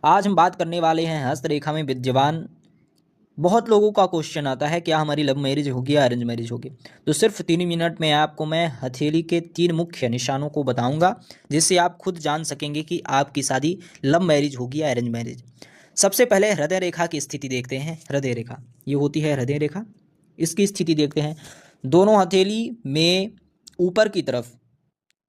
आज हम बात करने वाले हैं हस्तरेखा में विद्यमान। बहुत लोगों का क्वेश्चन आता है क्या हमारी लव मैरिज होगी या अरेंज मैरिज होगी। तो सिर्फ 3 मिनट में आपको मैं हथेली के 3 मुख्य निशानों को बताऊंगा, जिससे आप खुद जान सकेंगे कि आपकी शादी लव मैरिज होगी या अरेंज मैरिज। सबसे पहले हृदय रेखा की स्थिति देखते हैं। हृदय रेखा ये होती है हृदय रेखा, इसकी स्थिति देखते हैं। दोनों हथेली में ऊपर की तरफ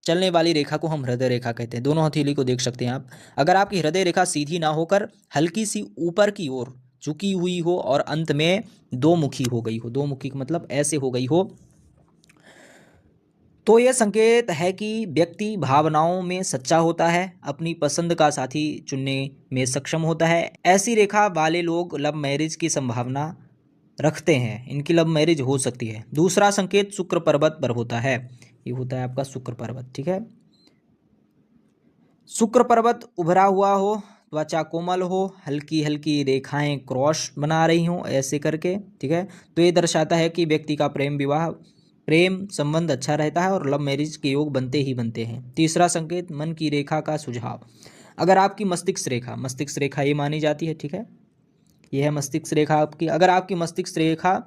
चलने वाली रेखा को हम हृदय रेखा कहते हैं। दोनों हथेली को देख सकते हैं आप। अगर आपकी हृदय रेखा सीधी ना होकर हल्की सी ऊपर की ओर झुकी हुई हो और अंत में दो मुखी हो गई हो, दो मुखी का मतलब ऐसे हो गई हो, तो यह संकेत है कि व्यक्ति भावनाओं में सच्चा होता है, अपनी पसंद का साथी चुनने में सक्षम होता है। ऐसी रेखा वाले लोग लव मैरिज की संभावना रखते हैं, इनकी लव मैरिज हो सकती है। दूसरा संकेत शुक्र पर्वत पर होता है, ये होता है आपका शुक्र पर्वत। ठीक है, शुक्र पर्वत उभरा हुआ हो, त्वचा कोमल हो, हल्की हल्की रेखाएं क्रॉस बना रही हों ऐसे करके। ठीक है, तो ये दर्शाता है कि व्यक्ति का प्रेम संबंध अच्छा रहता है और लव मैरिज के योग बनते ही बनते हैं। तीसरा संकेत मन की रेखा का सुझाव। अगर आपकी मस्तिष्क रेखा ये मानी जाती है। ठीक है, ये है मस्तिष्क रेखा आपकी। अगर आपकी मस्तिष्क रेखा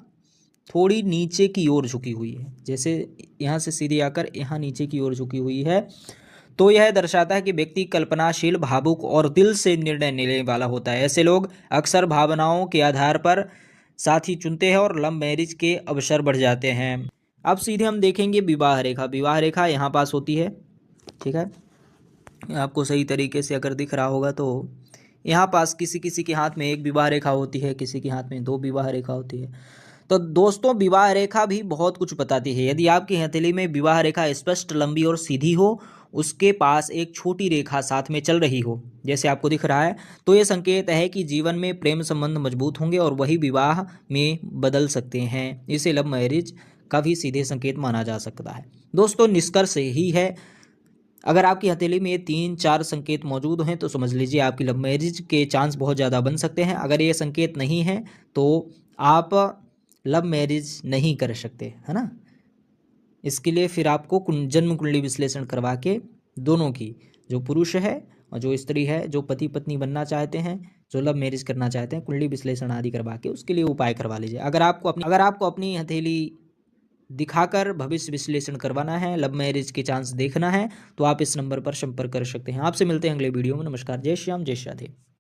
थोड़ी नीचे की ओर झुकी हुई है, जैसे यहाँ से सीधी आकर यहाँ नीचे की ओर झुकी हुई है, तो यह दर्शाता है कि व्यक्ति कल्पनाशील, भावुक और दिल से निर्णय लेने वाला होता है। ऐसे लोग अक्सर भावनाओं के आधार पर साथी चुनते हैं और लव मैरिज के अवसर बढ़ जाते हैं। अब सीधे हम देखेंगे विवाह रेखा। विवाह रेखा यहाँ पास होती है। ठीक है, आपको सही तरीके से अगर दिख रहा होगा तो यहाँ पास किसी किसी के हाथ में एक विवाह रेखा होती है, किसी के हाथ में 2 विवाह रेखा होती है। तो दोस्तों, विवाह रेखा भी बहुत कुछ बताती है। यदि आपकी हथेली में विवाह रेखा स्पष्ट, लंबी और सीधी हो, उसके पास एक छोटी रेखा साथ में चल रही हो, जैसे आपको दिख रहा है, तो ये संकेत है कि जीवन में प्रेम संबंध मजबूत होंगे और वही विवाह में बदल सकते हैं। इसे लव मैरिज का भी सीधे संकेत माना जा सकता है। दोस्तों, निष्कर्ष यही है, अगर आपकी हथेली में ये 3-4 संकेत मौजूद हैं तो समझ लीजिए आपकी लव मैरिज के चांस बहुत ज़्यादा बन सकते हैं। अगर ये संकेत नहीं है तो आप लव मैरिज नहीं कर सकते, है ना। इसके लिए फिर आपको जन्म कुंडली विश्लेषण करवा के दोनों की, जो पुरुष है और जो स्त्री है, जो पति पत्नी बनना चाहते हैं, जो लव मैरिज करना चाहते हैं, कुंडली विश्लेषण आदि करवा के उसके लिए उपाय करवा लीजिए। अगर आपको अपनी हथेली दिखाकर भविष्य विश्लेषण करवाना है, लव मैरिज के चांस देखना है, तो आप इस नंबर पर संपर्क कर सकते हैं। आपसे मिलते हैं अगले वीडियो में। नमस्कार, जय श्री राम, जय श्री राधे।